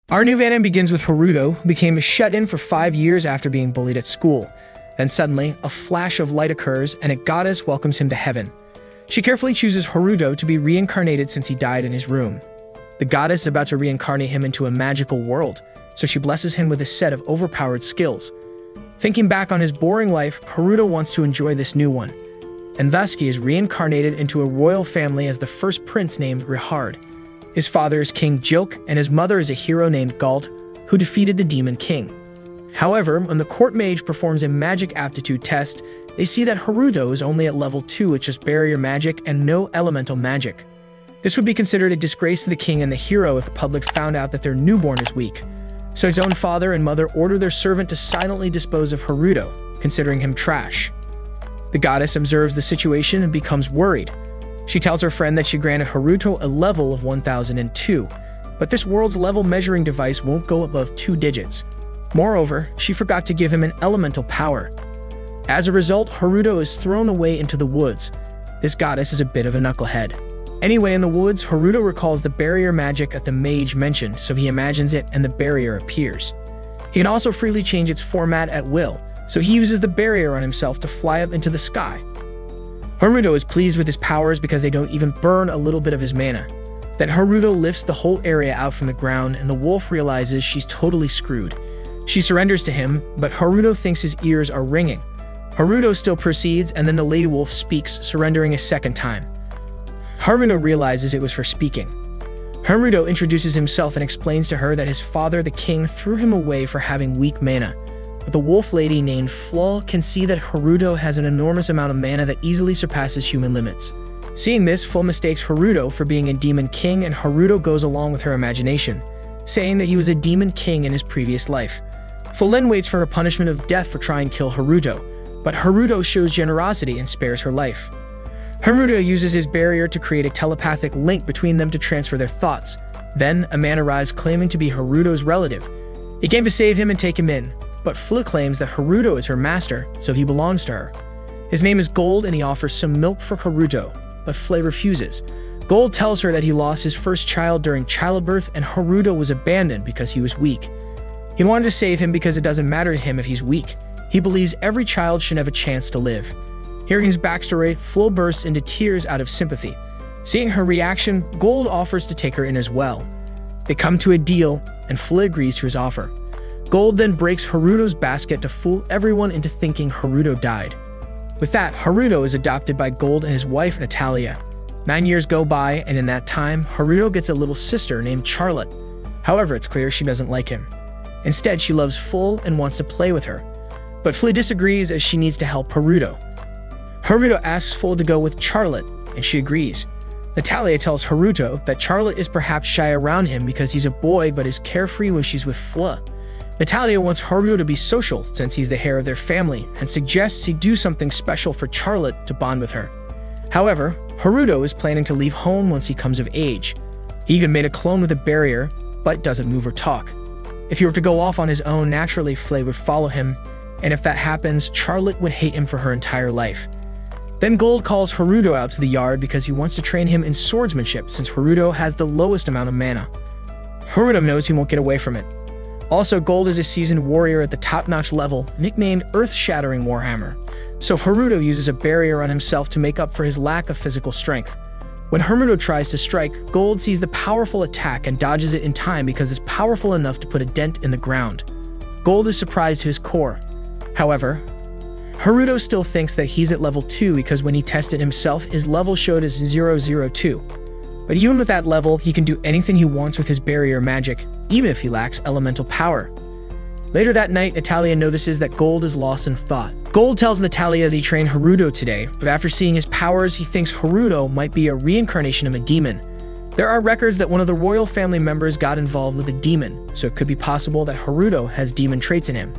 Our new Vannon begins with Haruto, who became shut-in for 5 years after being bullied at school. Then suddenly, a flash of light occurs and a goddess welcomes him to heaven. She carefully chooses Haruto to be reincarnated since he died in his room. The goddess is about to reincarnate him into a magical world, so she blesses him with a set of overpowered skills. Thinking back on his boring life, Haruto wants to enjoy this new one. And thus he is reincarnated into a royal family as the first prince named Rihard. His father is King Jilk, and his mother is a hero named Gald, who defeated the Demon King. However, when the court mage performs a magic aptitude test, they see that Haruto is only at level 2 with just barrier magic and no elemental magic. This would be considered a disgrace to the king and the hero if the public found out that their newborn is weak. So his own father and mother order their servant to silently dispose of Haruto, considering him trash. The goddess observes the situation and becomes worried. She tells her friend that she granted Haruto a level of 1002, but this world's level measuring device won't go above 2 digits. Moreover, she forgot to give him an elemental power. As a result, Haruto is thrown away into the woods. This goddess is a bit of a knucklehead. Anyway, in the woods, Haruto recalls the barrier magic that the mage mentioned, so he imagines it and the barrier appears. He can also freely change its format at will, so he uses the barrier on himself to fly up into the sky. Haruto is pleased with his powers because they don't even burn a little bit of his mana. Then Haruto lifts the whole area out from the ground and the wolf realizes she's totally screwed. She surrenders to him, but Haruto thinks his ears are ringing. Haruto still proceeds, and then the lady wolf speaks, surrendering a second time. Haruto realizes it was her speaking. Haruto introduces himself and explains to her that his father, the king, threw him away for having weak mana. But the wolf lady named Flaw can see that Haruto has an enormous amount of mana that easily surpasses human limits. Seeing this, Flaw mistakes Haruto for being a demon king, and Haruto goes along with her imagination, saying that he was a demon king in his previous life. Flaw waits for her punishment of death for trying to kill Haruto, but Haruto shows generosity and spares her life. Haruto uses his barrier to create a telepathic link between them to transfer their thoughts. Then, a man arrives claiming to be Haruto's relative. He came to save him and take him in, but Fla claims that Haruto is her master, so he belongs to her. His name is Gold and he offers some milk for Haruto, but Fla refuses. Gold tells her that he lost his first child during childbirth and Haruto was abandoned because he was weak. He wanted to save him because it doesn't matter to him if he's weak. He believes every child should have a chance to live. Hearing his backstory, Fla bursts into tears out of sympathy. Seeing her reaction, Gold offers to take her in as well. They come to a deal, and Fla agrees to his offer. Gold then breaks Haruto's basket to fool everyone into thinking Haruto died. With that, Haruto is adopted by Gold and his wife Natalia. 9 years go by, and in that time, Haruto gets a little sister named Charlotte. However, it's clear she doesn't like him. Instead, she loves Fla and wants to play with her. But Fla disagrees as she needs to help Haruto. Haruto asks Fla to go with Charlotte, and she agrees. Natalia tells Haruto that Charlotte is perhaps shy around him because he's a boy but is carefree when she's with Fla. Natalia wants Haruto to be social since he's the heir of their family and suggests he do something special for Charlotte to bond with her. However, Haruto is planning to leave home once he comes of age. He even made a clone with a barrier, but doesn't move or talk. If he were to go off on his own, naturally Fla would follow him, and if that happens, Charlotte would hate him for her entire life. Then Gold calls Haruto out to the yard because he wants to train him in swordsmanship since Haruto has the lowest amount of mana. Haruto knows he won't get away from it. Also, Gold is a seasoned warrior at the top-notch level, nicknamed Earth-Shattering Warhammer, so Haruto uses a barrier on himself to make up for his lack of physical strength. When Haruto tries to strike, Gold sees the powerful attack and dodges it in time because it's powerful enough to put a dent in the ground. Gold is surprised to his core. However, Haruto still thinks that he's at level 2 because when he tested himself, his level showed as 002. But even with that level, he can do anything he wants with his barrier magic, even if he lacks elemental power. Later that night, Natalia notices that Gold is lost in thought. Gold tells Natalia that he trained Haruto today, but after seeing his powers, he thinks Haruto might be a reincarnation of a demon. There are records that one of the royal family members got involved with a demon, so it could be possible that Haruto has demon traits in him.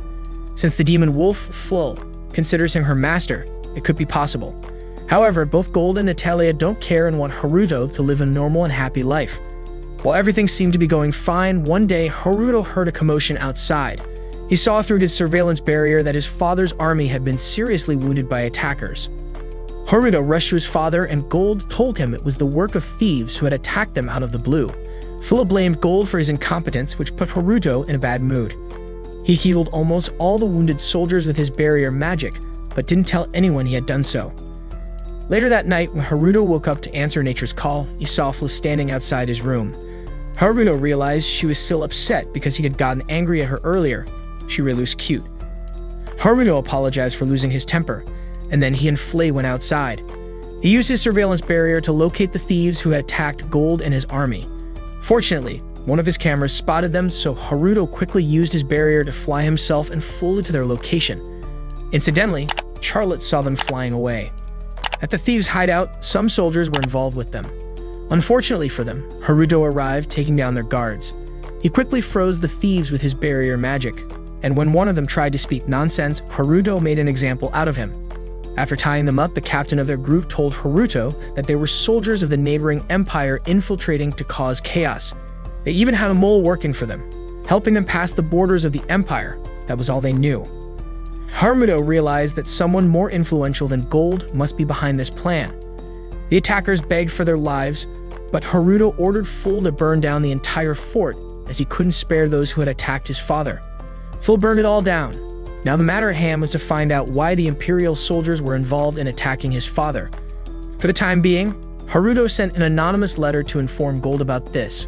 Since the demon wolf, Fla, considers him her master, it could be possible. However, both Gold and Natalia don't care and want Haruto to live a normal and happy life. While everything seemed to be going fine, one day Haruto heard a commotion outside. He saw through his surveillance barrier that his father's army had been seriously wounded by attackers. Haruto rushed to his father and Gold told him it was the work of thieves who had attacked them out of the blue. Philip blamed Gold for his incompetence, which put Haruto in a bad mood. He healed almost all the wounded soldiers with his barrier magic, but didn't tell anyone he had done so. Later that night, when Haruto woke up to answer nature's call, he saw Phil standing outside his room. Haruto realized she was still upset because he had gotten angry at her earlier. She really was cute. Haruto apologized for losing his temper, and then he and Flay went outside. He used his surveillance barrier to locate the thieves who had attacked Gold and his army. Fortunately, one of his cameras spotted them, so Haruto quickly used his barrier to fly himself and fully to their location. Incidentally, Charlotte saw them flying away. At the thieves' hideout, some soldiers were involved with them. Unfortunately for them, Haruto arrived, taking down their guards. He quickly froze the thieves with his barrier magic, and when one of them tried to speak nonsense, Haruto made an example out of him. After tying them up, the captain of their group told Haruto that they were soldiers of the neighboring empire infiltrating to cause chaos. They even had a mole working for them, helping them pass the borders of the empire. That was all they knew. Haruto realized that someone more influential than Gold must be behind this plan. The attackers begged for their lives, but Haruto ordered Phil to burn down the entire fort, as he couldn't spare those who had attacked his father. Phil burned it all down. Now the matter at hand was to find out why the Imperial soldiers were involved in attacking his father. For the time being, Haruto sent an anonymous letter to inform Gold about this.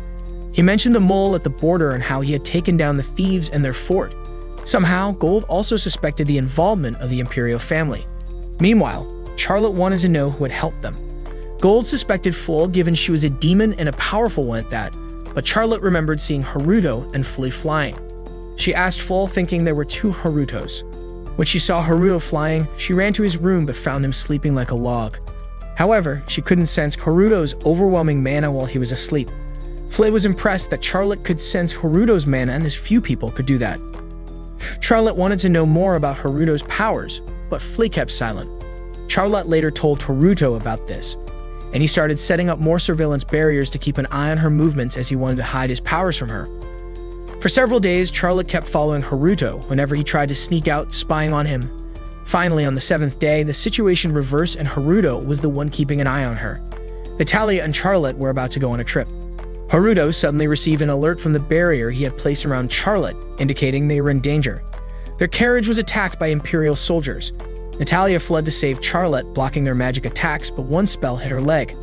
He mentioned the mole at the border and how he had taken down the thieves and their fort. Somehow, Gold also suspected the involvement of the Imperial family. Meanwhile, Charlotte wanted to know who had helped them. Gold suspected Phil, given she was a demon and a powerful one at that, but Charlotte remembered seeing Haruto and Flea flying. She asked Phil, thinking there were two Harutos. When she saw Haruto flying, she ran to his room but found him sleeping like a log. However, she couldn't sense Haruto's overwhelming mana while he was asleep. Flay was impressed that Charlotte could sense Haruto's mana, and as few people could do that. Charlotte wanted to know more about Haruto's powers, but Flay kept silent. Charlotte later told Haruto about this, and he started setting up more surveillance barriers to keep an eye on her movements as he wanted to hide his powers from her. For several days, Charlotte kept following Haruto whenever he tried to sneak out, spying on him. Finally, on the 7th day, the situation reversed and Haruto was the one keeping an eye on her. Natalia and Charlotte were about to go on a trip. Haruto suddenly received an alert from the barrier he had placed around Charlotte, indicating they were in danger. Their carriage was attacked by Imperial soldiers. Natalia fled to save Charlotte, blocking their magic attacks, but one spell hit her leg.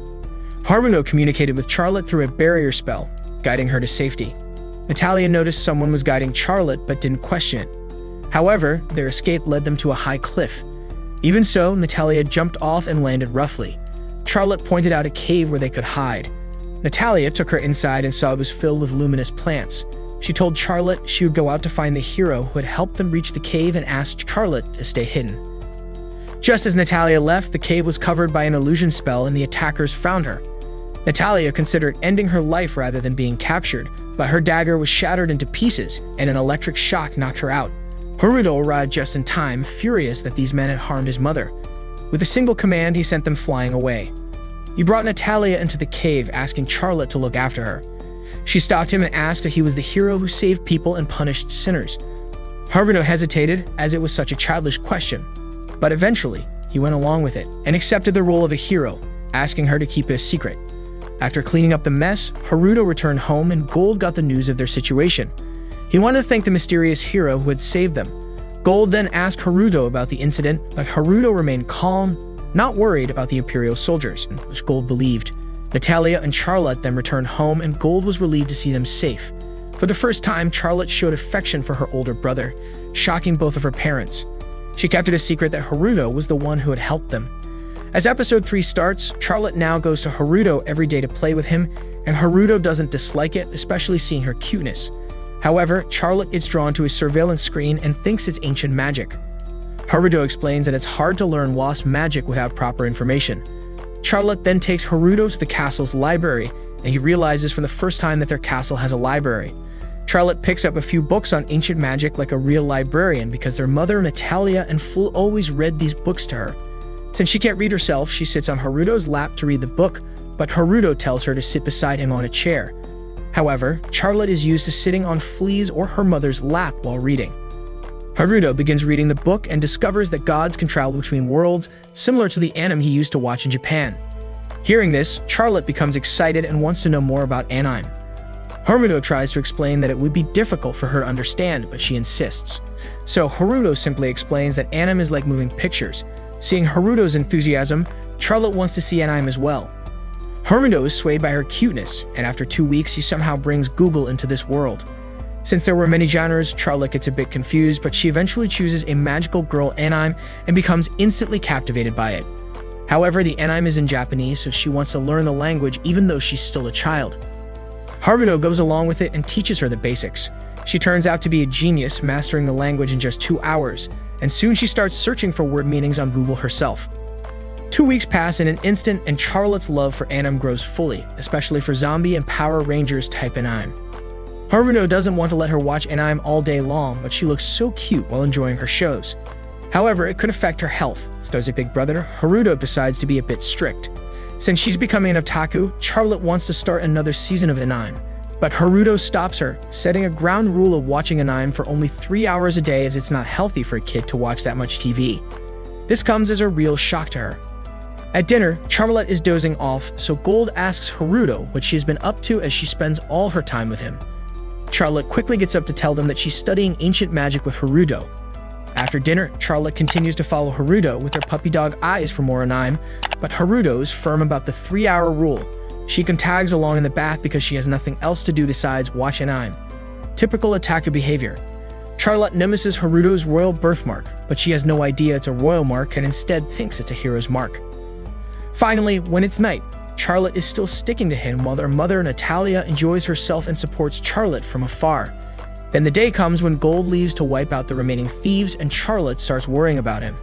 Haruto communicated with Charlotte through a barrier spell, guiding her to safety. Natalia noticed someone was guiding Charlotte but didn't question it. However, their escape led them to a high cliff. Even so, Natalia jumped off and landed roughly. Charlotte pointed out a cave where they could hide. Natalia took her inside and saw it was filled with luminous plants. She told Charlotte she would go out to find the hero who had helped them reach the cave and asked Charlotte to stay hidden. Just as Natalia left, the cave was covered by an illusion spell and the attackers found her. Natalia considered ending her life rather than being captured, but her dagger was shattered into pieces and an electric shock knocked her out. Haruto arrived just in time, furious that these men had harmed his mother. With a single command, he sent them flying away. He brought Natalia into the cave, asking Charlotte to look after her. She stopped him and asked if he was the hero who saved people and punished sinners. Haruto hesitated, as it was such a childish question, but eventually, he went along with it and accepted the role of a hero, asking her to keep it a secret. After cleaning up the mess, Haruto returned home and Gold got the news of their situation. He wanted to thank the mysterious hero who had saved them. Gold then asked Haruto about the incident, but Haruto remained calm, not worried about the Imperial soldiers, which Gold believed. Natalia and Charlotte then returned home and Gold was relieved to see them safe. For the first time, Charlotte showed affection for her older brother, shocking both of her parents. She kept it a secret that Haruto was the one who had helped them. As episode 3 starts, Charlotte now goes to Haruto every day to play with him, and Haruto doesn't dislike it, especially seeing her cuteness. However, Charlotte is drawn to his surveillance screen and thinks it's ancient magic. Haruto explains that it's hard to learn wasp magic without proper information. Charlotte then takes Haruto to the castle's library, and he realizes for the first time that their castle has a library. Charlotte picks up a few books on ancient magic like a real librarian because their mother, Natalia, and Phil always read these books to her. Since she can't read herself, she sits on Haruto's lap to read the book, but Haruto tells her to sit beside him on a chair. However, Charlotte is used to sitting on Flea's or her mother's lap while reading. Haruto begins reading the book and discovers that gods can travel between worlds, similar to the anime he used to watch in Japan. Hearing this, Charlotte becomes excited and wants to know more about anime. Haruto tries to explain that it would be difficult for her to understand, but she insists. So Haruto simply explains that anime is like moving pictures. Seeing Haruto's enthusiasm, Charlotte wants to see anime as well. Haruto is swayed by her cuteness, and after 2 weeks, she somehow brings Google into this world. Since there were many genres, Charlotte gets a bit confused, but she eventually chooses a magical girl anime and becomes instantly captivated by it. However, the anime is in Japanese, so she wants to learn the language even though she's still a child. Haruto goes along with it and teaches her the basics. She turns out to be a genius, mastering the language in just 2 hours, and soon she starts searching for word meanings on Google herself. 2 weeks pass in an instant, and Charlotte's love for anime grows fully, especially for zombie and Power Rangers type anime. Haruto doesn't want to let her watch anime all day long, but she looks so cute while enjoying her shows. However, it could affect her health, so as a big brother, Haruto decides to be a bit strict. Since she's becoming an otaku, Charlotte wants to start another season of anime, but Haruto stops her, setting a ground rule of watching anime for only 3 hours a day, as it's not healthy for a kid to watch that much TV. This comes as a real shock to her. At dinner, Charlotte is dozing off, so Gold asks Haruto what she's been up to as she spends all her time with him. Charlotte quickly gets up to tell them that she's studying ancient magic with Haruto. After dinner, Charlotte continues to follow Haruto with her puppy dog eyes for more anime, but Haruto is firm about the 3-hour rule. She can tags along in the bath because she has nothing else to do besides watch anime. Typical otaku behavior. Charlotte notices Haruto's royal birthmark, but she has no idea it's a royal mark and instead thinks it's a hero's mark. Finally, when it's night, Charlotte is still sticking to him while their mother, Natalia, enjoys herself and supports Charlotte from afar. Then the day comes when Gold leaves to wipe out the remaining thieves, and Charlotte starts worrying about him.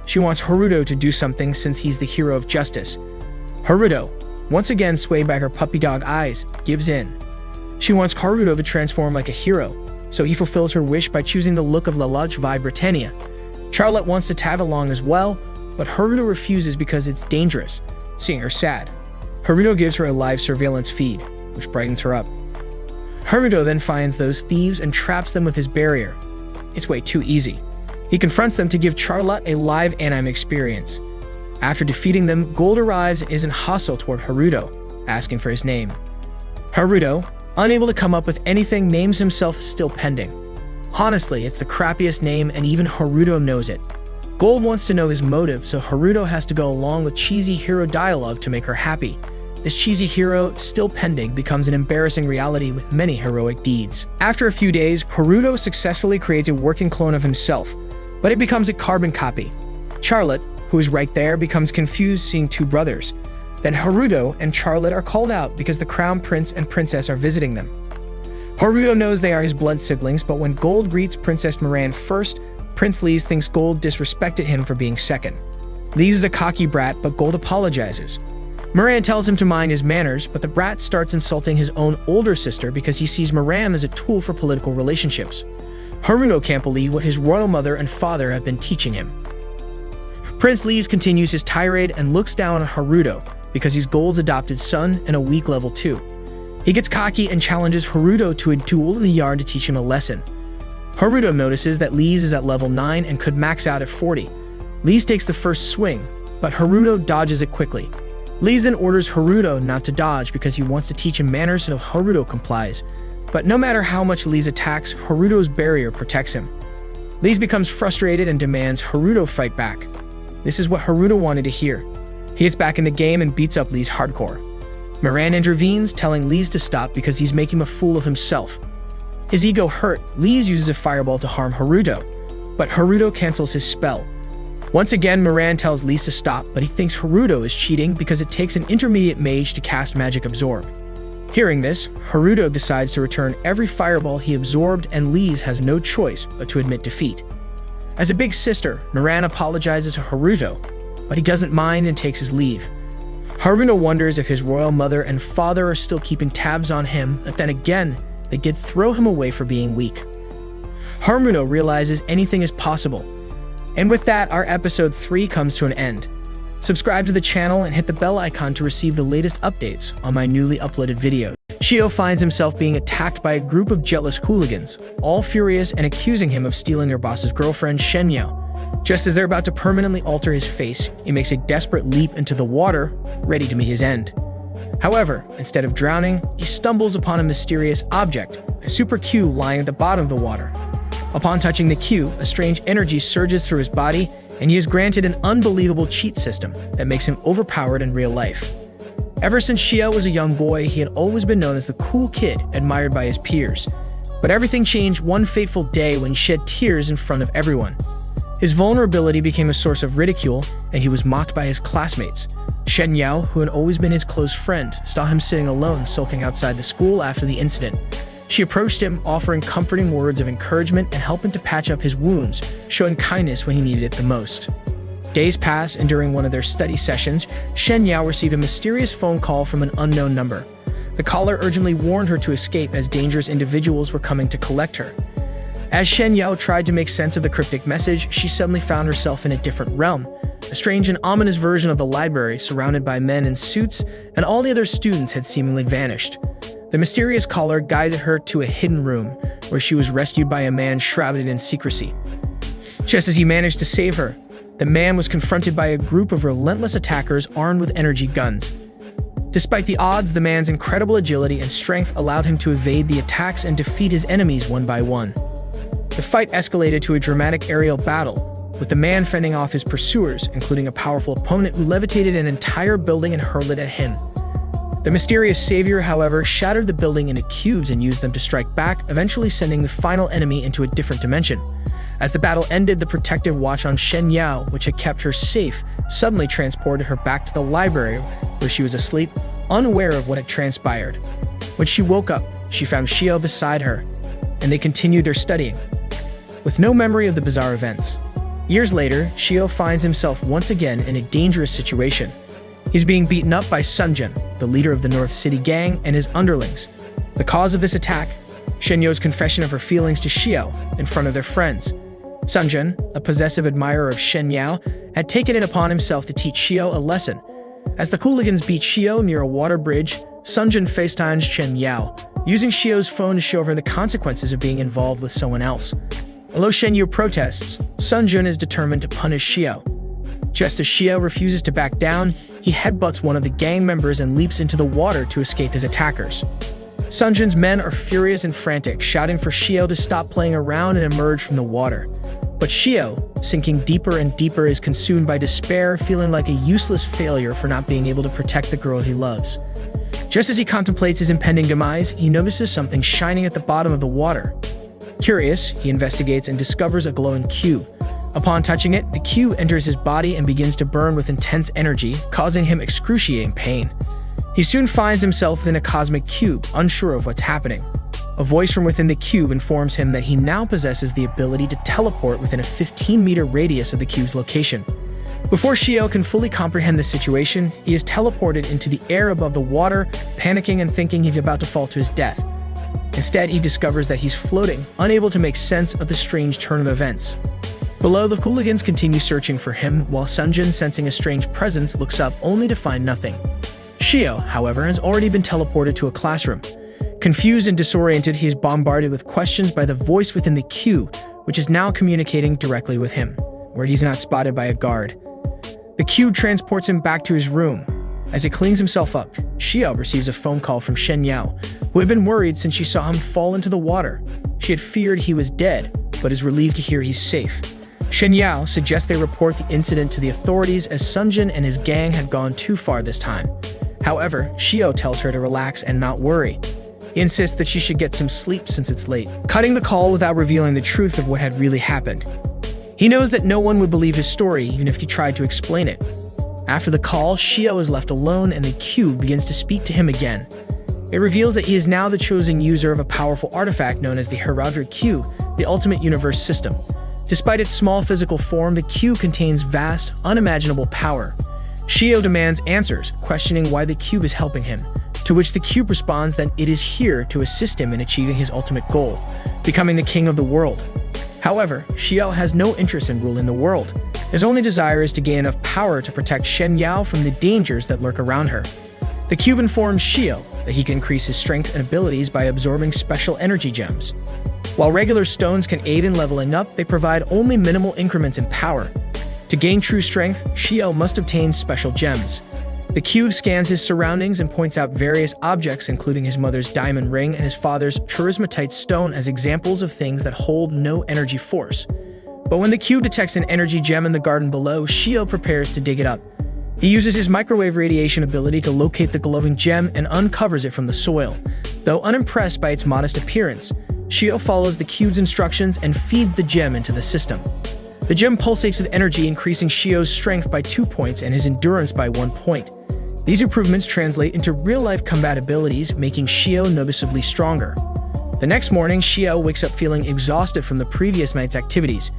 She wants Haruto to do something since he's the hero of justice. Haruto, once again swayed by her puppy dog eyes, gives in. She wants Haruto to transform like a hero, so he fulfills her wish by choosing the look of La Luche Vi Britannia. Charlotte wants to tag along as well, but Haruto refuses because it's dangerous, seeing her sad. Haruto gives her a live surveillance feed, which brightens her up. Haruto then finds those thieves and traps them with his barrier. It's way too easy. He confronts them to give Charlotte a live anime experience. After defeating them, Gold arrives and isn't hostile toward Haruto, asking for his name. Haruto, unable to come up with anything, names himself Still Pending. Honestly, it's the crappiest name and even Haruto knows it. Gold wants to know his motive, so Haruto has to go along with cheesy hero dialogue to make her happy. This cheesy hero, Still Pending, becomes an embarrassing reality with many heroic deeds. After a few days, Haruto successfully creates a working clone of himself, but it becomes a carbon copy. Charlotte, who is right there, becomes confused seeing 2 brothers. Then Haruto and Charlotte are called out because the crown prince and princess are visiting them. Haruto knows they are his blood siblings, but when Gold greets Princess Miran first, Prince Lise thinks Gold disrespected him for being second. Lise is a cocky brat, but Gold apologizes. Miran tells him to mind his manners, but the brat starts insulting his own older sister because he sees Miran as a tool for political relationships. Haruto can't believe what his royal mother and father have been teaching him. Prince Lise continues his tirade and looks down on Haruto because he's Gold's adopted son and a weak level 2. He gets cocky and challenges Haruto to a duel in the yard to teach him a lesson. Haruto notices that Lise is at level 9 and could max out at 40. Lise takes the first swing, but Haruto dodges it quickly. Lise then orders Haruto not to dodge because he wants to teach him manners, so Haruto complies. But no matter how much Lise attacks, Haruto's barrier protects him. Lise becomes frustrated and demands Haruto fight back. This is what Haruto wanted to hear. He gets back in the game and beats up Lise hardcore. Miran intervenes, telling Lise to stop because he's making a fool of himself. His ego hurt, Lise uses a fireball to harm Haruto, but Haruto cancels his spell. Once again, Miran tells Lise to stop, but he thinks Haruto is cheating because it takes an intermediate mage to cast Magic Absorb. Hearing this, Haruto decides to return every fireball he absorbed, and Lise has no choice but to admit defeat. As a big sister, Miran apologizes to Haruto, but he doesn't mind and takes his leave. Haruto wonders if his royal mother and father are still keeping tabs on him, but then again, they did throw him away for being weak. Haruto realizes anything is possible. And with that, our episode 3 comes to an end. Subscribe to the channel and hit the bell icon to receive the latest updates on my newly uploaded videos. Shio finds himself being attacked by a group of jealous hooligans, all furious and accusing him of stealing their boss's girlfriend, Shenyao. Just as they're about to permanently alter his face, he makes a desperate leap into the water, ready to meet his end. However, instead of drowning, he stumbles upon a mysterious object, a super Q lying at the bottom of the water. Upon touching the Q, a strange energy surges through his body, and he is granted an unbelievable cheat system that makes him overpowered in real life. Ever since Xiao was a young boy, he had always been known as the cool kid, admired by his peers. But everything changed one fateful day when he shed tears in front of everyone. His vulnerability became a source of ridicule, and he was mocked by his classmates. Shen Yao, who had always been his close friend, saw him sitting alone, sulking outside the school after the incident. She approached him, offering comforting words of encouragement and helping to patch up his wounds, showing kindness when he needed it the most. Days passed, and during one of their study sessions, Shen Yao received a mysterious phone call from an unknown number. The caller urgently warned her to escape as dangerous individuals were coming to collect her. As Shen Yao tried to make sense of the cryptic message, she suddenly found herself in a different realm, a strange and ominous version of the library surrounded by men in suits, and all the other students had seemingly vanished. The mysterious caller guided her to a hidden room, where she was rescued by a man shrouded in secrecy. Just as he managed to save her, the man was confronted by a group of relentless attackers armed with energy guns. Despite the odds, the man's incredible agility and strength allowed him to evade the attacks and defeat his enemies one by one. The fight escalated to a dramatic aerial battle, with the man fending off his pursuers, including a powerful opponent who levitated an entire building and hurled it at him. The mysterious savior, however, shattered the building into cubes and used them to strike back, eventually sending the final enemy into a different dimension. As the battle ended, the protective watch on Shen Yao, which had kept her safe, suddenly transported her back to the library, where she was asleep, unaware of what had transpired. When she woke up, she found Xiao beside her, and they continued their studying, with no memory of the bizarre events. Years later, Xiao finds himself once again in a dangerous situation. He's being beaten up by Sun Jun, the leader of the North City gang, and his underlings. The cause of this attack? Shen Yao's confession of her feelings to Xiao in front of their friends. Sun Jun, a possessive admirer of Shen Yao, had taken it upon himself to teach Xiao a lesson. As the hooligans beat Xiao near a water bridge, Sun Jun FaceTimes Shen Yao, using Xiao's phone to show her the consequences of being involved with someone else. Although Shen Yao protests, Sun Jun is determined to punish Xiao. Just as Xiao refuses to back down, he headbutts one of the gang members and leaps into the water to escape his attackers. Sun Jun's men are furious and frantic, shouting for Xiao to stop playing around and emerge from the water. But Xiao, sinking deeper and deeper, is consumed by despair, feeling like a useless failure for not being able to protect the girl he loves. Just as he contemplates his impending demise, he notices something shining at the bottom of the water. Curious, he investigates and discovers a glowing cube. Upon touching it, the cube enters his body and begins to burn with intense energy, causing him excruciating pain. He soon finds himself within a cosmic cube, unsure of what's happening. A voice from within the cube informs him that he now possesses the ability to teleport within a 15-meter radius of the cube's location. Before Xiao can fully comprehend the situation, he is teleported into the air above the water, panicking and thinking he's about to fall to his death. Instead, he discovers that he's floating, unable to make sense of the strange turn of events. Below, the hooligans continue searching for him, while Sun Jun, sensing a strange presence, looks up only to find nothing. Xiao, however, has already been teleported to a classroom. Confused and disoriented, he is bombarded with questions by the voice within the cube, which is now communicating directly with him, where he's not spotted by a guard. The cube transports him back to his room. As he cleans himself up, Xiao receives a phone call from Shen Yao, who had been worried since she saw him fall into the water. She had feared he was dead, but is relieved to hear he's safe. Shen Yao suggests they report the incident to the authorities, as Sun Jun and his gang had gone too far this time. However, Xiao tells her to relax and not worry. He insists that she should get some sleep since it's late, cutting the call without revealing the truth of what had really happened. He knows that no one would believe his story even if he tried to explain it. After the call, Xiao is left alone and the cube begins to speak to him again. It reveals that he is now the chosen user of a powerful artifact known as the Herodric Cube, the ultimate universe system. Despite its small physical form, the cube contains vast, unimaginable power. Xiao demands answers, questioning why the cube is helping him, to which the cube responds that it is here to assist him in achieving his ultimate goal, becoming the king of the world. However, Xiao has no interest in ruling the world. His only desire is to gain enough power to protect Shen Yao from the dangers that lurk around her. The cube informs Xiao that he can increase his strength and abilities by absorbing special energy gems. While regular stones can aid in leveling up, they provide only minimal increments in power. To gain true strength, Xiao must obtain special gems. The cube scans his surroundings and points out various objects, including his mother's diamond ring and his father's charismatite stone, as examples of things that hold no energy force. But when the cube detects an energy gem in the garden below, Shio prepares to dig it up. He uses his microwave radiation ability to locate the glowing gem and uncovers it from the soil. Though unimpressed by its modest appearance, Shio follows the cube's instructions and feeds the gem into the system. The gem pulsates with energy, increasing Shio's strength by 2 points and his endurance by 1 point. These improvements translate into real-life combat abilities, making Shio noticeably stronger. The next morning, Shio wakes up feeling exhausted from the previous night's activities.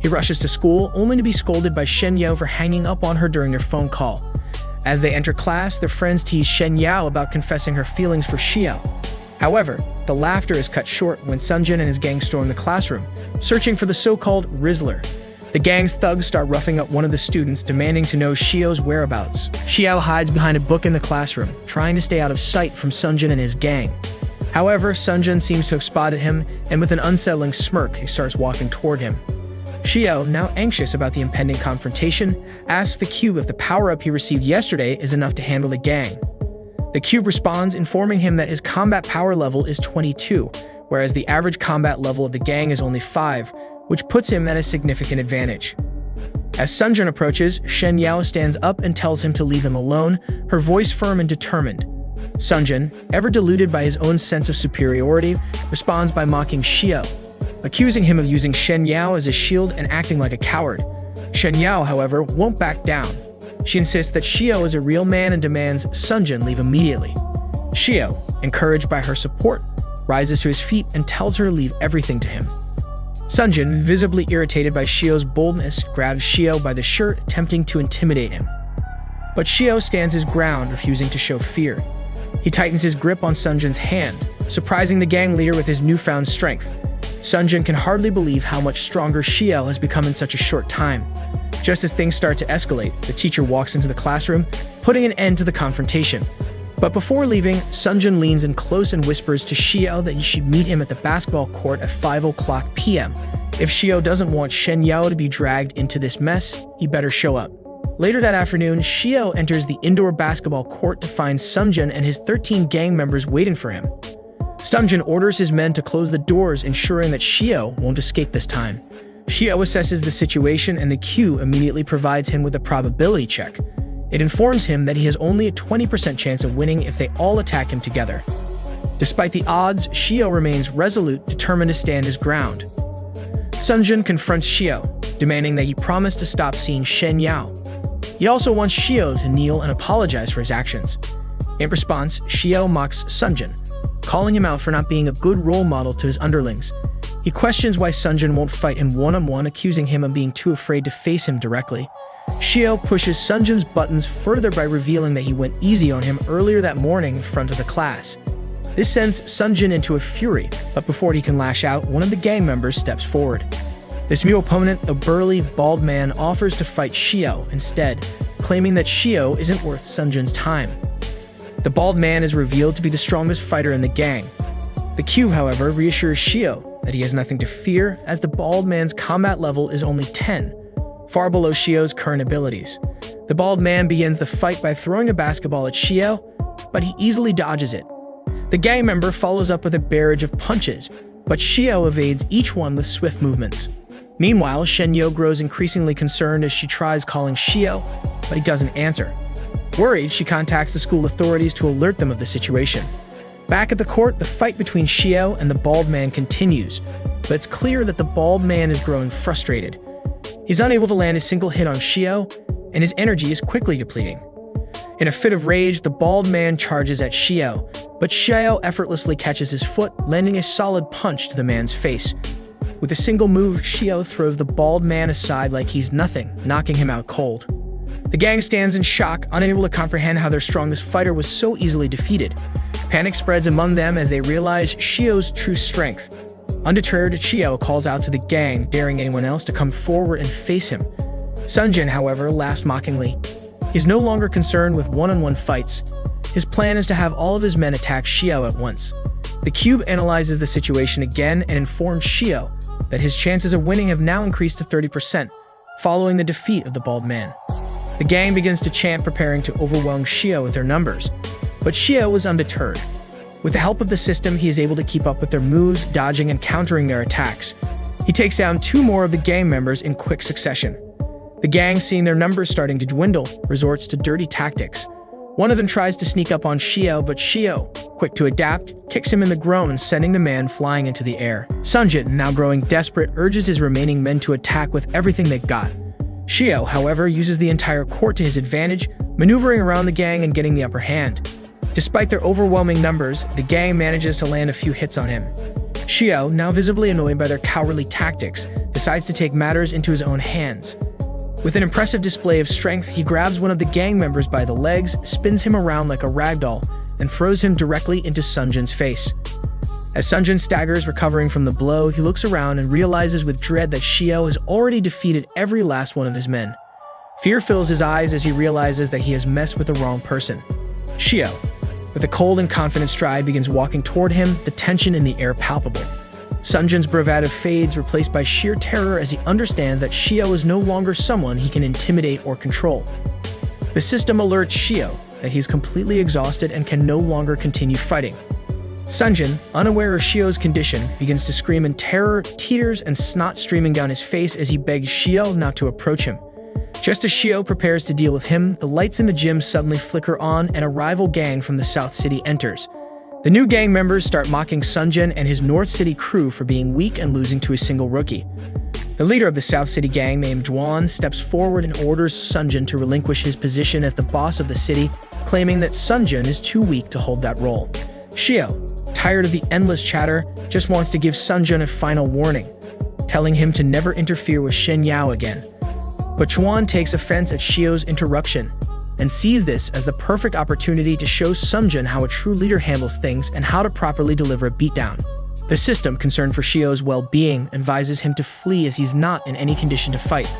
He rushes to school, only to be scolded by Shen Yao for hanging up on her during their phone call. As they enter class, their friends tease Shen Yao about confessing her feelings for Shio. However, the laughter is cut short when Sunjin and his gang storm the classroom, searching for the so-called Rizzler. The gang's thugs start roughing up one of the students, demanding to know Shio's whereabouts. Shio hides behind a book in the classroom, trying to stay out of sight from Sunjin and his gang. However, Sunjin seems to have spotted him, and with an unsettling smirk, he starts walking toward him. Shio, now anxious about the impending confrontation, asks the cube if the power-up he received yesterday is enough to handle the gang. The cube responds, informing him that his combat power level is 22, whereas the average combat level of the gang is only 5, which puts him at a significant advantage. As Sunjin approaches, Shen Yao stands up and tells him to leave him alone, her voice firm and determined. Sunjin, ever deluded by his own sense of superiority, responds by mocking Shio, accusing him of using Shen Yao as a shield and acting like a coward. Shen Yao, however, won't back down. She insists that Shio is a real man and demands Sunjin leave immediately. Shio, encouraged by her support, rises to his feet and tells her to leave everything to him. Sunjin, visibly irritated by Shio's boldness, grabs Shio by the shirt, attempting to intimidate him. But Shio stands his ground, refusing to show fear. He tightens his grip on Sunjin's hand, surprising the gang leader with his newfound strength. Sunjin can hardly believe how much stronger Shio has become in such a short time. Just as things start to escalate, the teacher walks into the classroom, putting an end to the confrontation. But before leaving, Sunjin leans in close and whispers to Shio that he should meet him at the basketball court at 5:00 p.m. If Shio doesn't want Shen Yao to be dragged into this mess, he better show up. Later that afternoon, Shio enters the indoor basketball court to find Sunjin and his 13 gang members waiting for him. Sunjin orders his men to close the doors, ensuring that Shio won't escape this time. Shio assesses the situation, and the Q immediately provides him with a probability check. It informs him that he has only a 20% chance of winning if they all attack him together. Despite the odds, Shio remains resolute, determined to stand his ground. Sunjin confronts Shio, demanding that he promise to stop seeing Shen Yao. He also wants Shio to kneel and apologize for his actions. In response, Shio mocks Sunjin, calling him out for not being a good role model to his underlings. He questions why Sunjin won't fight him one-on-one, accusing him of being too afraid to face him directly. Shio pushes Sunjin's buttons further by revealing that he went easy on him earlier that morning in front of the class. This sends Sunjin into a fury, but before he can lash out, one of the gang members steps forward. This new opponent, a burly, bald man, offers to fight Shio instead, claiming that Shio isn't worth Sunjin's time. The bald man is revealed to be the strongest fighter in the gang. The cube, however, reassures Shio that he has nothing to fear, as the bald man's combat level is only 10, far below Shio's current abilities. The bald man begins the fight by throwing a basketball at Shio, but he easily dodges it. The gang member follows up with a barrage of punches, but Shio evades each one with swift movements. Meanwhile, Shen Yao grows increasingly concerned as she tries calling Shio, but he doesn't answer. Worried, she contacts the school authorities to alert them of the situation. Back at the court, the fight between Shio and the bald man continues, but it's clear that the bald man is growing frustrated. He's unable to land a single hit on Shio, and his energy is quickly depleting. In a fit of rage, the bald man charges at Shio, but Shio effortlessly catches his foot, landing a solid punch to the man's face. With a single move, Shio throws the bald man aside like he's nothing, knocking him out cold. The gang stands in shock, unable to comprehend how their strongest fighter was so easily defeated. Panic spreads among them as they realize Shio's true strength. Undeterred, Shio calls out to the gang, daring anyone else to come forward and face him. Sunjin, however, laughs mockingly. He's no longer concerned with one-on-one fights. His plan is to have all of his men attack Shio at once. The cube analyzes the situation again and informs Shio that his chances of winning have now increased to 30%, following the defeat of the bald man. The The gang begins to chant, preparing to overwhelm Xiao with their numbers. But Xiao was undeterred. With the help of the system, he is able to keep up with their moves, dodging and countering their attacks. He takes down 2 more of the gang members in quick succession. The gang, seeing their numbers starting to dwindle, resorts to dirty tactics. One of them tries to sneak up on Xiao, but Xiao, quick to adapt, kicks him in the groin, sending the man flying into the air. Sunjin, now growing desperate, urges his remaining men to attack with everything they've got. Xiao, however, uses the entire court to his advantage, maneuvering around the gang and getting the upper hand. Despite their overwhelming numbers, the gang manages to land a few hits on him. Xiao, now visibly annoyed by their cowardly tactics, decides to take matters into his own hands. With an impressive display of strength, he grabs one of the gang members by the legs, spins him around like a ragdoll, and throws him directly into Sunjin's face. As Sunjin staggers, recovering from the blow, he looks around and realizes with dread that Xiao has already defeated every last one of his men. Fear fills his eyes as he realizes that he has messed with the wrong person. Xiao, with a cold and confident stride, begins walking toward him, the tension in the air palpable. Sunjin's bravado fades, replaced by sheer terror as he understands that Xiao is no longer someone he can intimidate or control. The system alerts Xiao that he is completely exhausted and can no longer continue fighting. Sunjin, unaware of Xiao's condition, begins to scream in terror, tears and snot streaming down his face as he begs Xiao not to approach him. Just as Xiao prepares to deal with him, the lights in the gym suddenly flicker on and a rival gang from the South City enters. The new gang members start mocking Sunjin and his North City crew for being weak and losing to a single rookie. The leader of the South City gang, named Juan, steps forward and orders Sunjin to relinquish his position as the boss of the city, claiming that Sunjin is too weak to hold that role. Xiao, tired of the endless chatter, just wants to give Sunjin a final warning, telling him to never interfere with Shen Yao again. But Juan takes offense at Xiao's interruption and sees this as the perfect opportunity to show Sunjin how a true leader handles things and how to properly deliver a beatdown. The system, concerned for Xiao's well-being, advises him to flee as he's not in any condition to fight.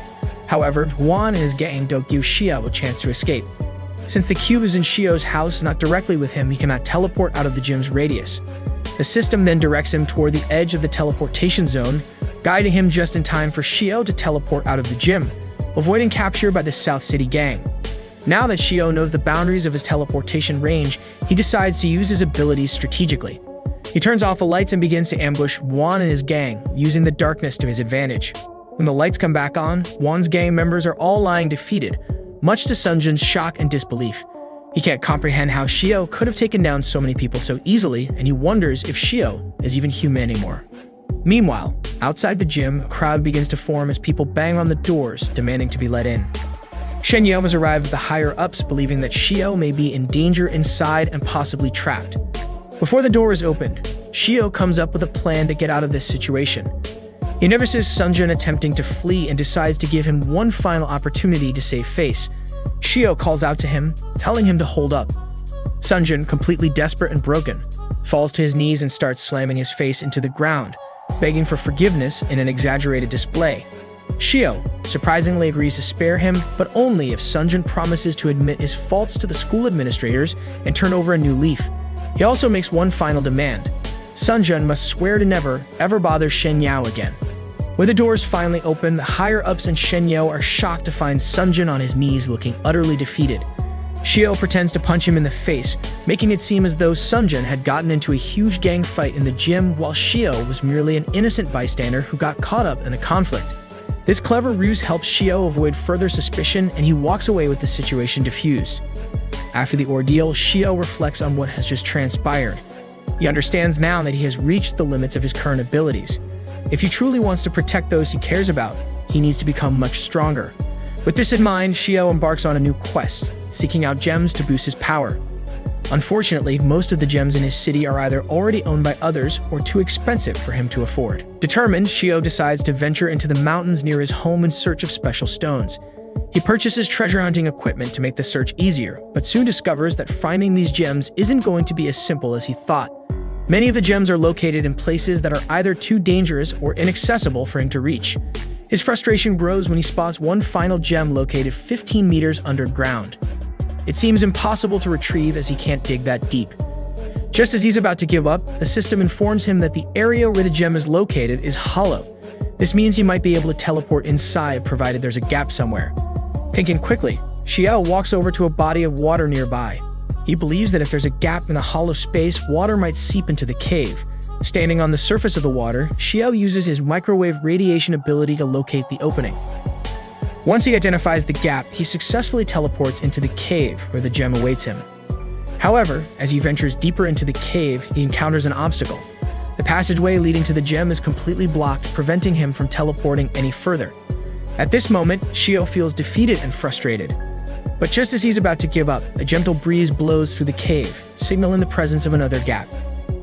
However, Juan and his gang don't give Xiao a chance to escape. Since the cube is in Xiao's house, not directly with him, he cannot teleport out of the gym's radius. The system then directs him toward the edge of the teleportation zone, guiding him just in time for Xiao to teleport out of the gym, avoiding capture by the South City gang. Now that Xiao knows the boundaries of his teleportation range, he decides to use his abilities strategically. He turns off the lights and begins to ambush Juan and his gang, using the darkness to his advantage. When the lights come back on, Juan's gang members are all lying defeated, much to Sunjin's shock and disbelief. He can't comprehend how Xiao could have taken down so many people so easily, and he wonders if Xiao is even human anymore. Meanwhile, outside the gym, a crowd begins to form as people bang on the doors, demanding to be let in. Shen Yao has arrived at the higher-ups, believing that Xiao may be in danger inside and possibly trapped. Before the door is opened, Xiao comes up with a plan to get out of this situation. He notices Sunjin attempting to flee and decides to give him one final opportunity to save face. Xiao calls out to him, telling him to hold up. Sunjin, completely desperate and broken, falls to his knees and starts slamming his face into the ground, begging for forgiveness in an exaggerated display. Xiao surprisingly agrees to spare him, but only if Sunjin promises to admit his faults to the school administrators and turn over a new leaf. He also makes one final demand. Sunjin must swear to never, ever bother Shen Yao again. When the doors finally open, the higher-ups and Shen Yao are shocked to find Sunjin on his knees looking utterly defeated. Xiao pretends to punch him in the face, making it seem as though Sunjin had gotten into a huge gang fight in the gym while Xiao was merely an innocent bystander who got caught up in a conflict. This clever ruse helps Xiao avoid further suspicion, and he walks away with the situation diffused. After the ordeal, Xiao reflects on what has just transpired. He understands now that he has reached the limits of his current abilities. If he truly wants to protect those he cares about, he needs to become much stronger. With this in mind, Xiao embarks on a new quest, seeking out gems to boost his power. Unfortunately, most of the gems in his city are either already owned by others or too expensive for him to afford. Determined, Xiao decides to venture into the mountains near his home in search of special stones. He purchases treasure hunting equipment to make the search easier, but soon discovers that finding these gems isn't going to be as simple as he thought. Many of the gems are located in places that are either too dangerous or inaccessible for him to reach. His frustration grows when he spots one final gem located 15 meters underground. It seems impossible to retrieve as he can't dig that deep. Just as he's about to give up, the system informs him that the area where the gem is located is hollow. This means he might be able to teleport inside provided there's a gap somewhere. Thinking quickly, Xiao walks over to a body of water nearby. He believes that if there's a gap in the hollow space, water might seep into the cave. Standing on the surface of the water, Xiao uses his microwave radiation ability to locate the opening. Once he identifies the gap, he successfully teleports into the cave where the gem awaits him. However, as he ventures deeper into the cave, he encounters an obstacle. The passageway leading to the gem is completely blocked, preventing him from teleporting any further. At this moment, Xiao feels defeated and frustrated. But just as he's about to give up, a gentle breeze blows through the cave, signaling the presence of another gap.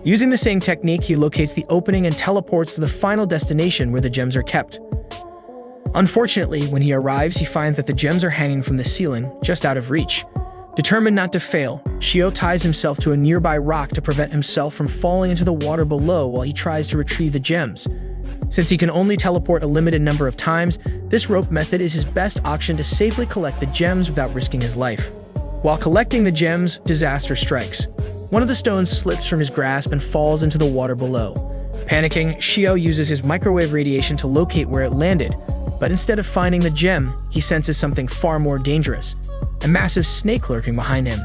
Using the same technique, he locates the opening and teleports to the final destination where the gems are kept. Unfortunately, when he arrives, he finds that the gems are hanging from the ceiling, just out of reach. Determined not to fail, Xiao ties himself to a nearby rock to prevent himself from falling into the water below while he tries to retrieve the gems. Since he can only teleport a limited number of times, this rope method is his best option to safely collect the gems without risking his life. While collecting the gems, disaster strikes. One of the stones slips from his grasp and falls into the water below. Panicking, Xiao uses his microwave radiation to locate where it landed, but instead of finding the gem, he senses something far more dangerous. A massive snake lurking behind him.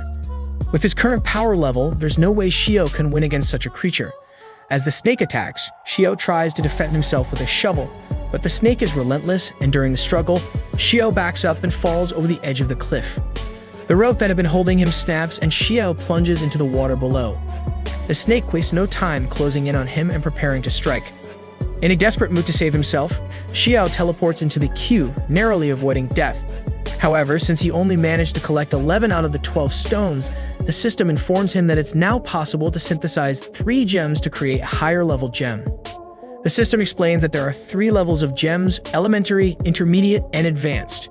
With his current power level, there's no way Xiao can win against such a creature. As the snake attacks, Xiao tries to defend himself with a shovel, but the snake is relentless, and during the struggle, Xiao backs up and falls over the edge of the cliff. The rope that had been holding him snaps, and Xiao plunges into the water below. The snake wastes no time closing in on him and preparing to strike. In a desperate mood to save himself, Xiao teleports into the queue, narrowly avoiding death. However, since he only managed to collect 11 out of the 12 stones, the system informs him that it's now possible to synthesize 3 gems to create a higher-level gem. The system explains that there are 3 levels of gems: elementary, intermediate, and advanced.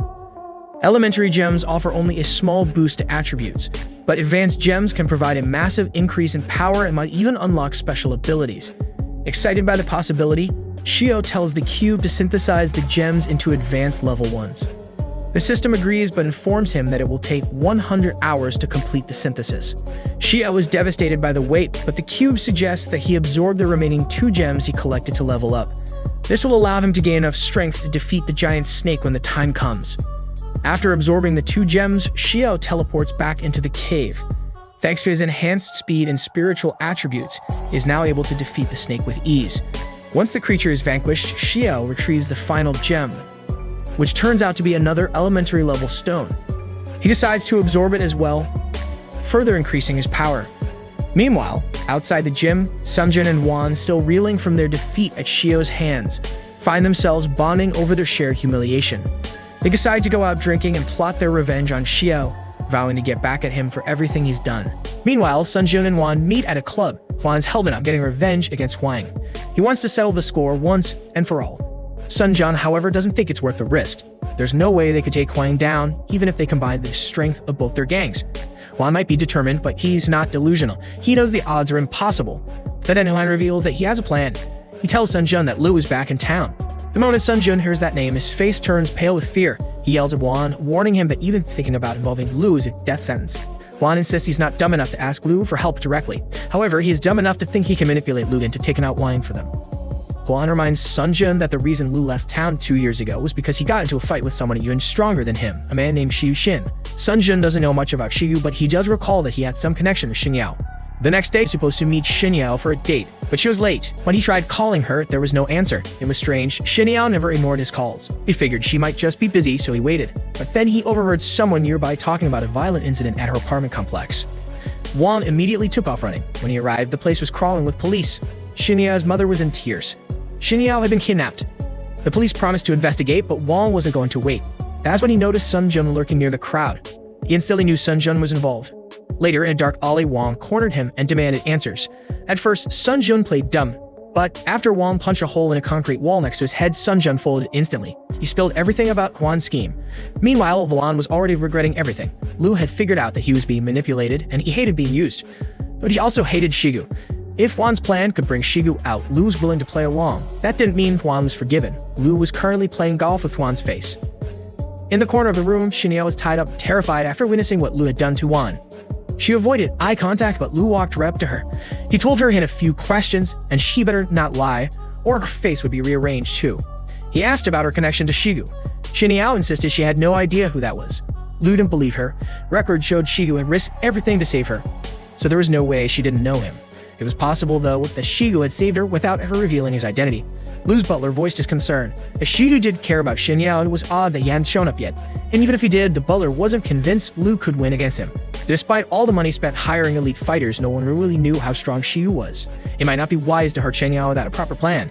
Elementary gems offer only a small boost to attributes, but advanced gems can provide a massive increase in power and might even unlock special abilities. Excited by the possibility, Xiao tells the cube to synthesize the gems into advanced level ones. The system agrees but informs him that it will take 100 hours to complete the synthesis. Xiao is devastated by the wait, but the cube suggests that he absorb the remaining 2 gems he collected to level up. This will allow him to gain enough strength to defeat the giant snake when the time comes. After absorbing the 2 gems, Xiao teleports back into the cave. Thanks to his enhanced speed and spiritual attributes, he is now able to defeat the snake with ease. Once the creature is vanquished, Xiao retrieves the final gem, which turns out to be another elementary level stone. He decides to absorb it as well, further increasing his power. Meanwhile, outside the gym, Sunjun and Wan, still reeling from their defeat at Xiao's hands, find themselves bonding over their shared humiliation. They decide to go out drinking and plot their revenge on Xiao, vowing to get back at him for everything he's done. Meanwhile, Sunjun and Wan meet at a club. Wan's hell-bent on getting revenge against Huang. He wants to settle the score once and for all. Sunjun, however, doesn't think it's worth the risk. There's no way they could take Huang down, even if they combined the strength of both their gangs. Huang might be determined, but he's not delusional. He knows the odds are impossible. But then Huang reveals that he has a plan. He tells Sunjun that Lu is back in town. The moment Sunjun hears that name, his face turns pale with fear. He yells at Wan, warning him that even thinking about involving Lu is a death sentence. Wan insists he's not dumb enough to ask Lu for help directly. However, he is dumb enough to think he can manipulate Lu into taking out Huang for them. Wan reminds Sunjun that the reason Lu left town 2 years ago was because he got into a fight with someone even stronger than him, a man named Xiu Xin. Sunjun doesn't know much about Xiu, but he does recall that he had some connection to Xinyao. The next day, he was supposed to meet Xinyao for a date, but she was late. When he tried calling her, there was no answer. It was strange. Xinyao never ignored his calls. He figured she might just be busy, so he waited. But then he overheard someone nearby talking about a violent incident at her apartment complex. Wan immediately took off running. When he arrived, the place was crawling with police. Xinyao's mother was in tears. Xinyao had been kidnapped. The police promised to investigate, but Wang wasn't going to wait. That's when he noticed Sunjun lurking near the crowd. He instantly knew Sunjun was involved. Later, in a dark alley, Wang cornered him and demanded answers. At first, Sunjun played dumb, but after Wang punched a hole in a concrete wall next to his head, Sunjun folded instantly. He spilled everything about Huan's scheme. Meanwhile, Wan was already regretting everything. Lu had figured out that he was being manipulated, and he hated being used. But he also hated Shigu. If Wan's plan could bring Shigu out, Lu was willing to play along. That didn't mean Huan was forgiven. Lu was currently playing golf with Huan's face. In the corner of the room, Xinyao was tied up, terrified after witnessing what Lu had done to Wan. She avoided eye contact, but Lu walked right up to her. He told her he had a few questions, and she better not lie, or her face would be rearranged too. He asked about her connection to Shigu. Xinyao insisted she had no idea who that was. Lu didn't believe her. Records showed Shigu had risked everything to save her, so there was no way she didn't know him. It was possible, though, that Shigu had saved her without ever revealing his identity. Lu's butler voiced his concern. If Shigu did care about Xinyao, it was odd that he hadn't shown up yet. And even if he did, the butler wasn't convinced Lu could win against him. Despite all the money spent hiring elite fighters, no one really knew how strong Shigu was. It might not be wise to hurt Xinyao without a proper plan.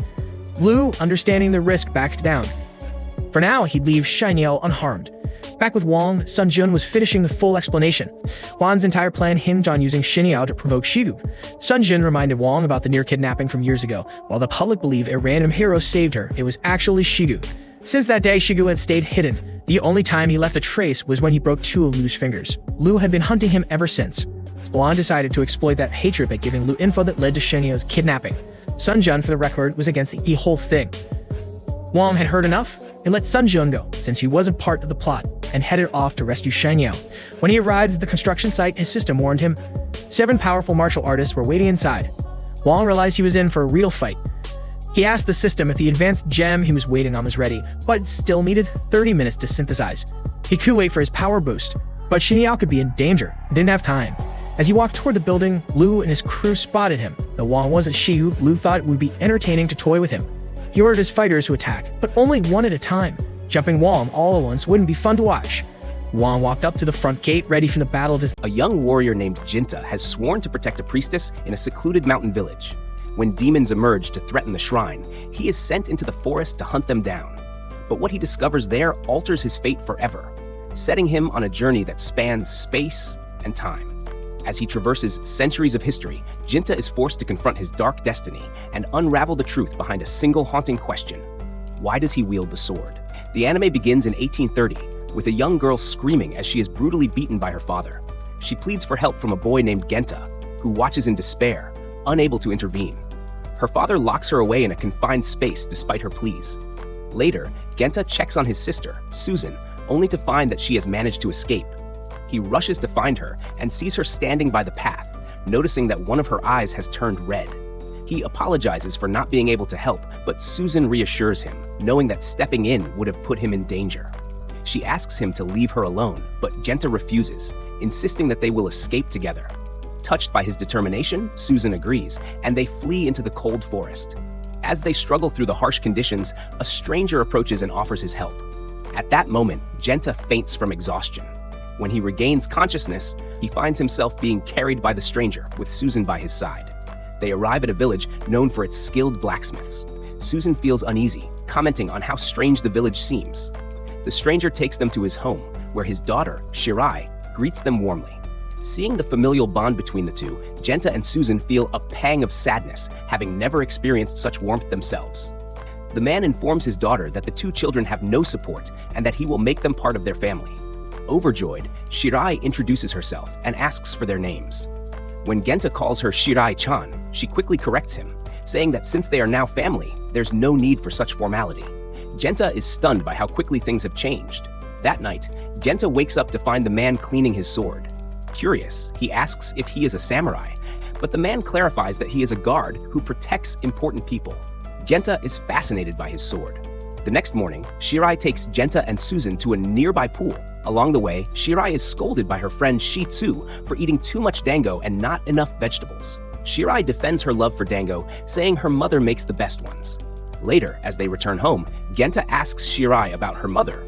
Lu, understanding the risk, backed down. For now, he'd leave Xinyao unharmed. Back with Wang, Sun Jun was finishing the full explanation. Wan's entire plan hinged on using Xinyao to provoke Shigu. Sun Jun reminded Wang about the near kidnapping from years ago. While the public believed a random hero saved her, it was actually Shigu. Since that day, Shigu had stayed hidden. The only time he left a trace was when he broke 2 of Lu's fingers. Lu had been hunting him ever since. Wang decided to exploit that hatred by giving Lu info that led to Shinyao's kidnapping. Sun Jun, for the record, was against the whole thing. Wang had heard enough and let Sun Jun go, since he wasn't part of the plot, and headed off to rescue Xinyao. When he arrived at the construction site, his system warned him 7 powerful martial artists were waiting inside. Wang realized he was in for a real fight. He asked the system if the advanced gem he was waiting on was ready, but still needed 30 minutes to synthesize. He could wait for his power boost, but Xinyao could be in danger and didn't have time. As he walked toward the building, Lu and his crew spotted him. Though Wang wasn't Shigu, Lu thought it would be entertaining to toy with him. He ordered his fighters to attack, but only one at a time. Jumping Wang all at once wouldn't be fun to watch. Wang walked up to the front gate, ready for the battle of his... A young warrior named Jinta has sworn to protect a priestess in a secluded mountain village. When demons emerge to threaten the shrine, he is sent into the forest to hunt them down. But what he discovers there alters his fate forever, setting him on a journey that spans space and time. As he traverses centuries of history, Jinta is forced to confront his dark destiny and unravel the truth behind a single haunting question. Why does he wield the sword? The anime begins in 1830, with a young girl screaming as she is brutally beaten by her father. She pleads for help from a boy named Genta, who watches in despair, unable to intervene. Her father locks her away in a confined space despite her pleas. Later, Genta checks on his sister, Susan, only to find that she has managed to escape. He rushes to find her and sees her standing by the path, noticing that one of her eyes has turned red. He apologizes for not being able to help, but Susan reassures him, knowing that stepping in would have put him in danger. She asks him to leave her alone, but Genta refuses, insisting that they will escape together. Touched by his determination, Susan agrees, and they flee into the cold forest. As they struggle through the harsh conditions, a stranger approaches and offers his help. At that moment, Genta faints from exhaustion. When he regains consciousness, he finds himself being carried by the stranger, with Susan by his side. They arrive at a village known for its skilled blacksmiths. Susan feels uneasy, commenting on how strange the village seems. The stranger takes them to his home, where his daughter, Shirai, greets them warmly. Seeing the familial bond between the two, Genta and Susan feel a pang of sadness, having never experienced such warmth themselves. The man informs his daughter that the 2 children have no support and that he will make them part of their family. Overjoyed, Shirai introduces herself and asks for their names. When Genta calls her Shirai-chan, she quickly corrects him, saying that since they are now family, there's no need for such formality. Genta is stunned by how quickly things have changed. That night, Genta wakes up to find the man cleaning his sword. Curious, he asks if he is a samurai, but the man clarifies that he is a guard who protects important people. Genta is fascinated by his sword. The next morning, Shirai takes Genta and Susan to a nearby pool. Along the way, Shirai is scolded by her friend Shitsu for eating too much dango and not enough vegetables. Shirai defends her love for dango, saying her mother makes the best ones. Later, as they return home, Genta asks Shirai about her mother,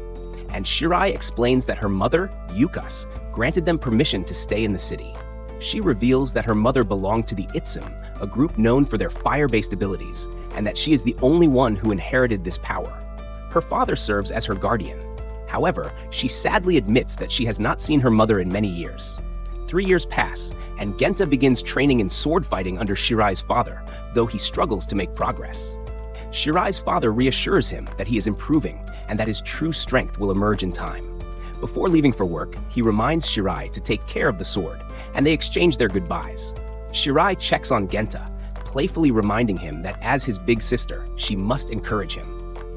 and Shirai explains that her mother, Yukas, granted them permission to stay in the city. She reveals that her mother belonged to the Itsum, a group known for their fire-based abilities, and that she is the only one who inherited this power. Her father serves as her guardian. However, she sadly admits that she has not seen her mother in many years. 3 years pass, and Genta begins training in sword fighting under Shirai's father, though he struggles to make progress. Shirai's father reassures him that he is improving and that his true strength will emerge in time. Before leaving for work, he reminds Shirai to take care of the sword, and they exchange their goodbyes. Shirai checks on Genta, playfully reminding him that as his big sister, she must encourage him.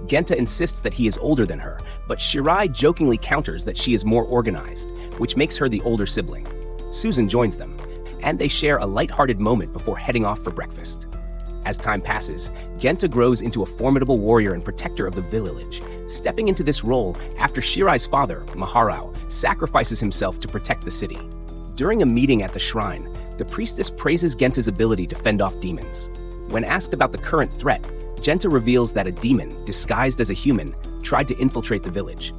Genta insists that he is older than her, but Shirai jokingly counters that she is more organized, which makes her the older sibling. Susan joins them, and they share a light-hearted moment before heading off for breakfast. As time passes, Genta grows into a formidable warrior and protector of the village, stepping into this role after Shirai's father, Maharao, sacrifices himself to protect the city. During a meeting at the shrine, the priestess praises Genta's ability to fend off demons. When asked about the current threat, Genta reveals that a demon, disguised as a human, tried to infiltrate the village.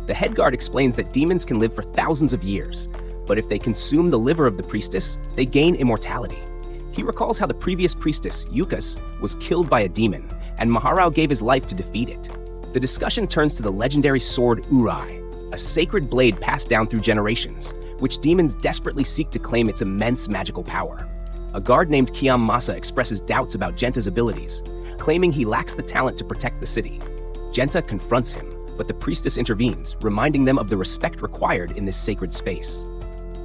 The head guard explains that demons can live for thousands of years, but if they consume the liver of the priestess, they gain immortality. He recalls how the previous priestess, Yukas, was killed by a demon, and Maharao gave his life to defeat it. The discussion turns to the legendary sword Urai, a sacred blade passed down through generations, which demons desperately seek to claim its immense magical power. A guard named Kiyomasa expresses doubts about Genta's abilities, claiming he lacks the talent to protect the city. Genta confronts him, but the priestess intervenes, reminding them of the respect required in this sacred space.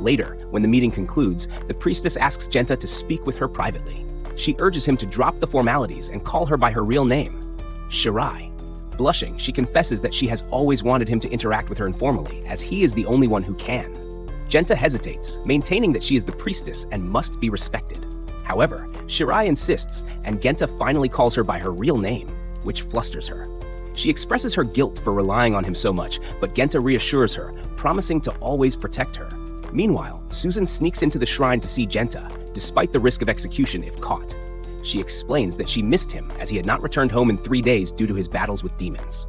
Later, when the meeting concludes, the priestess asks Genta to speak with her privately. She urges him to drop the formalities and call her by her real name, Shirai. Blushing, she confesses that she has always wanted him to interact with her informally, as he is the only one who can. Genta hesitates, maintaining that she is the priestess and must be respected. However, Shirai insists, and Genta finally calls her by her real name, which flusters her. She expresses her guilt for relying on him so much, but Genta reassures her, promising to always protect her. Meanwhile, Susan sneaks into the shrine to see Genta, despite the risk of execution if caught. She explains that she missed him as he had not returned home in 3 days due to his battles with demons.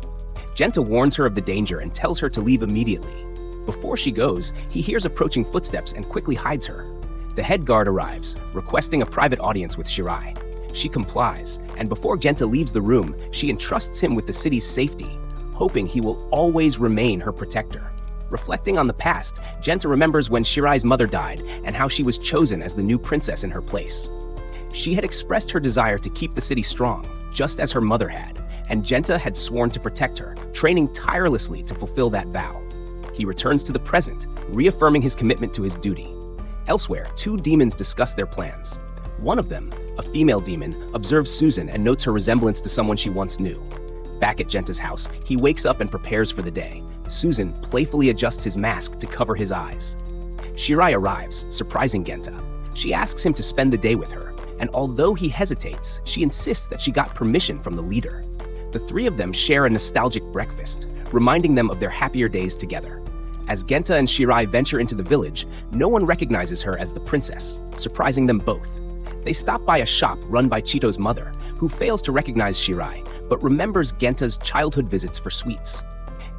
Genta warns her of the danger and tells her to leave immediately. Before she goes, he hears approaching footsteps and quickly hides her. The head guard arrives, requesting a private audience with Shirai. She complies, and before Genta leaves the room, she entrusts him with the city's safety, hoping he will always remain her protector. Reflecting on the past, Genta remembers when Shirai's mother died and how she was chosen as the new princess in her place. She had expressed her desire to keep the city strong, just as her mother had, and Genta had sworn to protect her, training tirelessly to fulfill that vow. He returns to the present, reaffirming his commitment to his duty. Elsewhere, 2 demons discuss their plans. One of them, a female demon, observes Susan and notes her resemblance to someone she once knew. Back at Genta's house, he wakes up and prepares for the day. Susan playfully adjusts his mask to cover his eyes. Shirai arrives, surprising Genta. She asks him to spend the day with her, and although he hesitates, she insists that she got permission from the leader. The 3 of them share a nostalgic breakfast, reminding them of their happier days together. As Genta and Shirai venture into the village, no one recognizes her as the princess, surprising them both. They stop by a shop run by Chito's mother, who fails to recognize Shirai, but remembers Genta's childhood visits for sweets.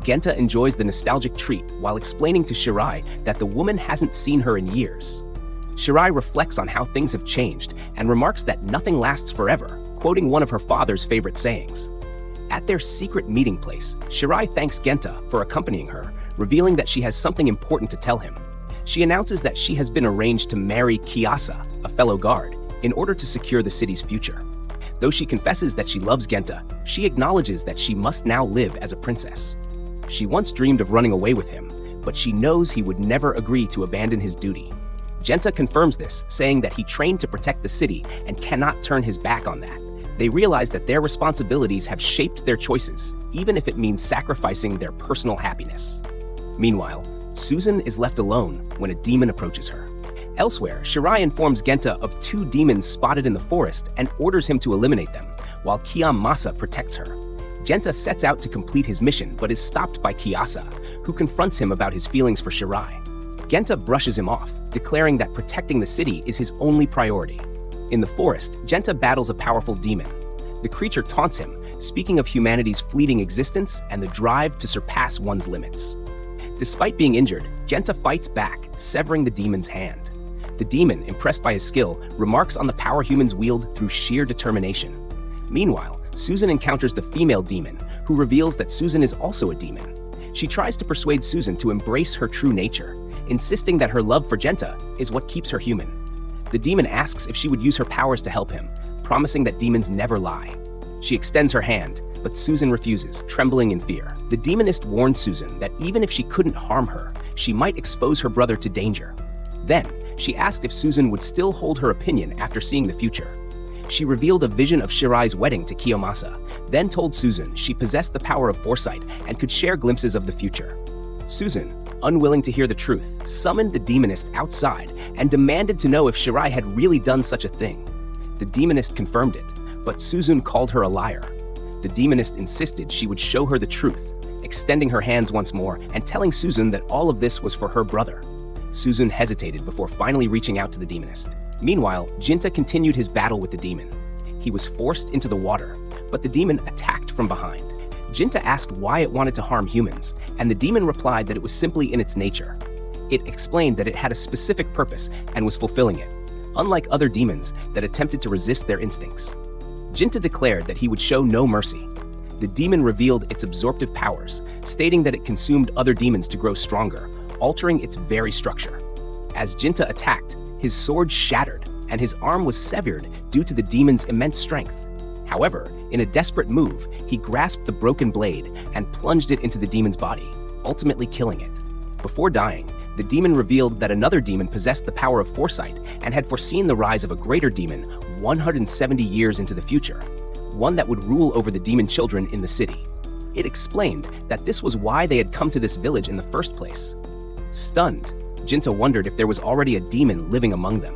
Genta enjoys the nostalgic treat while explaining to Shirai that the woman hasn't seen her in years. Shirai reflects on how things have changed and remarks that nothing lasts forever, quoting one of her father's favorite sayings. At their secret meeting place, Shirai thanks Genta for accompanying her, revealing that she has something important to tell him. She announces that she has been arranged to marry Kiyasa, a fellow guard, in order to secure the city's future. Though she confesses that she loves Genta, she acknowledges that she must now live as a princess. She once dreamed of running away with him, but she knows he would never agree to abandon his duty. Genta confirms this, saying that he trained to protect the city and cannot turn his back on that. They realize that their responsibilities have shaped their choices, even if it means sacrificing their personal happiness. Meanwhile, Susan is left alone when a demon approaches her. Elsewhere, Shirai informs Genta of 2 demons spotted in the forest and orders him to eliminate them, while Kiyomasa protects her. Genta sets out to complete his mission but is stopped by Kiyasa, who confronts him about his feelings for Shirai. Genta brushes him off, declaring that protecting the city is his only priority. In the forest, Genta battles a powerful demon. The creature taunts him, speaking of humanity's fleeting existence and the drive to surpass one's limits. Despite being injured, Genta fights back, severing the demon's hand. The demon, impressed by his skill, remarks on the power humans wield through sheer determination. Meanwhile, Susan encounters the female demon, who reveals that Susan is also a demon. She tries to persuade Susan to embrace her true nature, insisting that her love for Genta is what keeps her human. The demon asks if she would use her powers to help him, promising that demons never lie. She extends her hand, but Susan refuses, trembling in fear. The demonist warns Susan that even if she couldn't harm her, she might expose her brother to danger. Then, she asked if Susan would still hold her opinion after seeing the future. She revealed a vision of Shirai's wedding to Kiyomasa, then told Susan she possessed the power of foresight and could share glimpses of the future. Susan, unwilling to hear the truth, summoned the demonist outside and demanded to know if Shirai had really done such a thing. The demonist confirmed it, but Suzun called her a liar. The demonist insisted she would show her the truth, extending her hands once more and telling Suzun that all of this was for her brother. Suzun hesitated before finally reaching out to the demonist. Meanwhile, Jinta continued his battle with the demon. He was forced into the water, but the demon attacked from behind. Jinta asked why it wanted to harm humans, and the demon replied that it was simply in its nature. It explained that it had a specific purpose and was fulfilling it, unlike other demons that attempted to resist their instincts. Jinta declared that he would show no mercy. The demon revealed its absorptive powers, stating that it consumed other demons to grow stronger, altering its very structure. As Jinta attacked, his sword shattered, and his arm was severed due to the demon's immense strength. However, in a desperate move, he grasped the broken blade and plunged it into the demon's body, ultimately killing it. Before dying, the demon revealed that another demon possessed the power of foresight and had foreseen the rise of a greater demon 170 years into the future, one that would rule over the demon children in the city. It explained that this was why they had come to this village in the first place. Stunned, Jinta wondered if there was already a demon living among them.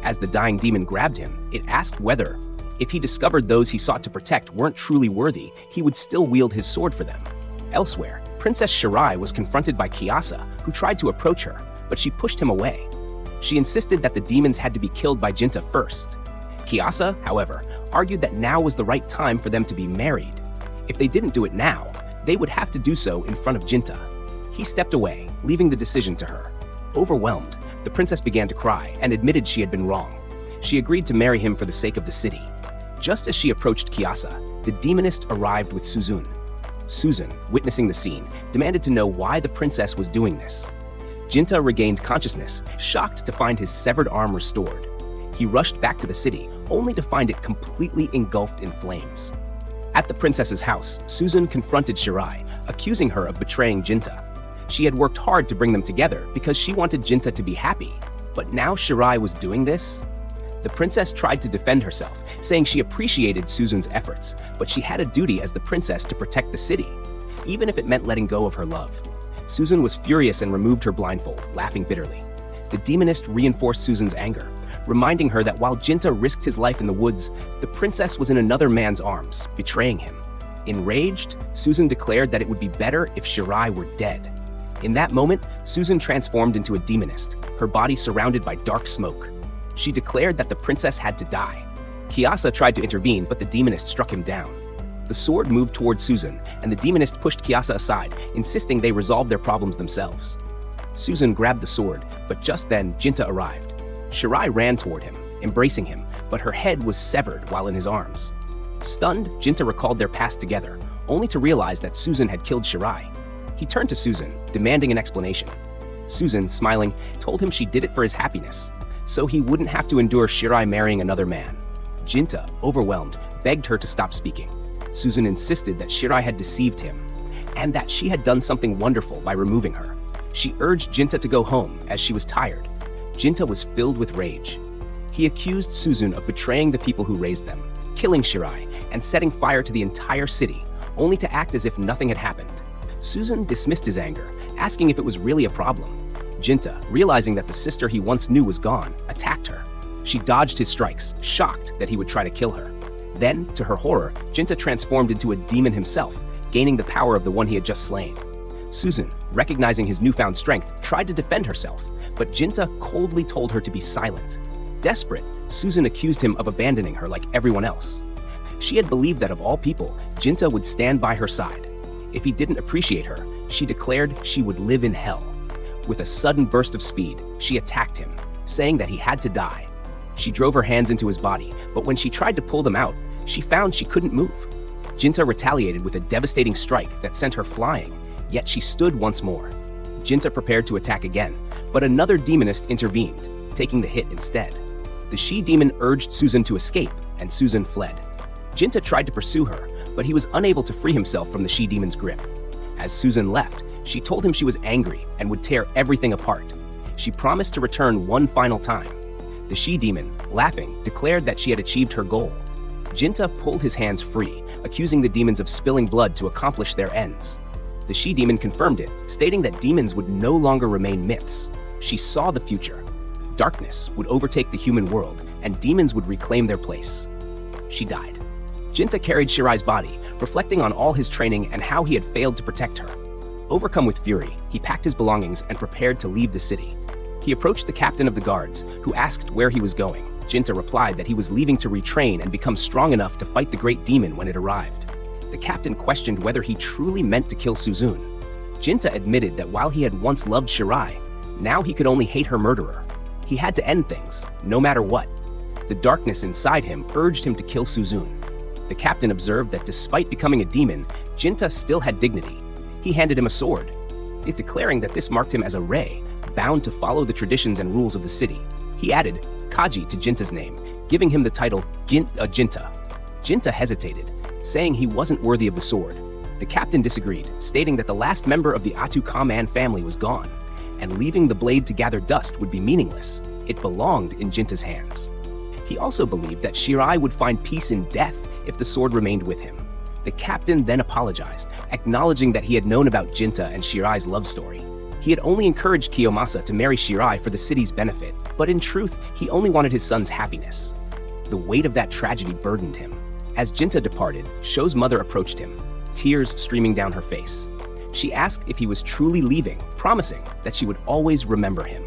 As the dying demon grabbed him, it asked whether, if he discovered those he sought to protect weren't truly worthy, he would still wield his sword for them. Elsewhere, Princess Shirai was confronted by Kyasa, who tried to approach her, but she pushed him away. She insisted that the demons had to be killed by Jinta first. Kyasa, however, argued that now was the right time for them to be married. If they didn't do it now, they would have to do so in front of Jinta. He stepped away, leaving the decision to her. Overwhelmed, the princess began to cry and admitted she had been wrong. She agreed to marry him for the sake of the city. Just as she approached Kyasa, the demonist arrived with Suzun. Suzun, witnessing the scene, demanded to know why the princess was doing this. Jinta regained consciousness, shocked to find his severed arm restored. He rushed back to the city, only to find it completely engulfed in flames. At the princess's house, Suzun confronted Shirai, accusing her of betraying Jinta. She had worked hard to bring them together because she wanted Jinta to be happy, but now Shirai was doing this? The princess tried to defend herself, saying she appreciated Suzun's efforts, but she had a duty as the princess to protect the city, even if it meant letting go of her love. Suzun was furious and removed her blindfold, laughing bitterly. The demonist reinforced Suzun's anger, reminding her that while Jinta risked his life in the woods, the princess was in another man's arms, betraying him. Enraged, Suzun declared that it would be better if Shirai were dead. In that moment, Suzun transformed into a demonist, her body surrounded by dark smoke. She declared that the princess had to die. Kyasa tried to intervene, but the demonist struck him down. The sword moved toward Suzun, and the demonist pushed Kyasa aside, insisting they resolve their problems themselves. Suzun grabbed the sword, but just then Jinta arrived. Shirai ran toward him, embracing him, but her head was severed while in his arms. Stunned, Jinta recalled their past together, only to realize that Suzun had killed Shirai. He turned to Suzun, demanding an explanation. Suzun, smiling, told him she did it for his happiness, so he wouldn't have to endure Shirai marrying another man. Jinta, overwhelmed, begged her to stop speaking. Suzun insisted that Shirai had deceived him, and that she had done something wonderful by removing her. She urged Jinta to go home, as she was tired. Jinta was filled with rage. He accused Suzun of betraying the people who raised them, killing Shirai, and setting fire to the entire city, only to act as if nothing had happened. Suzun dismissed his anger, asking if it was really a problem. Jinta, realizing that the sister he once knew was gone, attacked her. She dodged his strikes, shocked that he would try to kill her. Then, to her horror, Jinta transformed into a demon himself, gaining the power of the one he had just slain. Suzun, recognizing his newfound strength, tried to defend herself, but Jinta coldly told her to be silent. Desperate, Suzun accused him of abandoning her like everyone else. She had believed that of all people, Jinta would stand by her side. If he didn't appreciate her, she declared she would live in hell. With a sudden burst of speed, she attacked him, saying that he had to die. She drove her hands into his body, but when she tried to pull them out, she found she couldn't move. Jinta retaliated with a devastating strike that sent her flying, yet she stood once more. Jinta prepared to attack again, but another demonist intervened, taking the hit instead. The she-demon urged Suzun to escape, and Suzun fled. Jinta tried to pursue her, but he was unable to free himself from the she-demon's grip. As Suzun left, she told him she was angry and would tear everything apart. She promised to return one final time. The she-demon, laughing, declared that she had achieved her goal. Jinta pulled his hands free, accusing the demons of spilling blood to accomplish their ends. The she-demon confirmed it, stating that demons would no longer remain myths. She saw the future. Darkness would overtake the human world, and demons would reclaim their place. She died. Jinta carried Shirai's body, reflecting on all his training and how he had failed to protect her. Overcome with fury, he packed his belongings and prepared to leave the city. He approached the captain of the guards, who asked where he was going. Jinta replied that he was leaving to retrain and become strong enough to fight the great demon when it arrived. The captain questioned whether he truly meant to kill Suzune. Jinta admitted that while he had once loved Shirai, now he could only hate her murderer. He had to end things, no matter what. The darkness inside him urged him to kill Suzune. The captain observed that despite becoming a demon, Jinta still had dignity. He handed him a sword, declaring that this marked him as a Rei, bound to follow the traditions and rules of the city. He added Kaji to Jinta's name, giving him the title Jinta. Jinta hesitated, saying he wasn't worthy of the sword. The captain disagreed, stating that the last member of the Atu Kaman family was gone, and leaving the blade to gather dust would be meaningless. It belonged in Jinta's hands. He also believed that Shirai would find peace in death if the sword remained with him. The captain then apologized, acknowledging that he had known about Jinta and Shirai's love story. He had only encouraged Kiyomasa to marry Shirai for the city's benefit, but in truth, he only wanted his son's happiness. The weight of that tragedy burdened him. As Jinta departed, Sho's mother approached him, tears streaming down her face. She asked if he was truly leaving, promising that she would always remember him.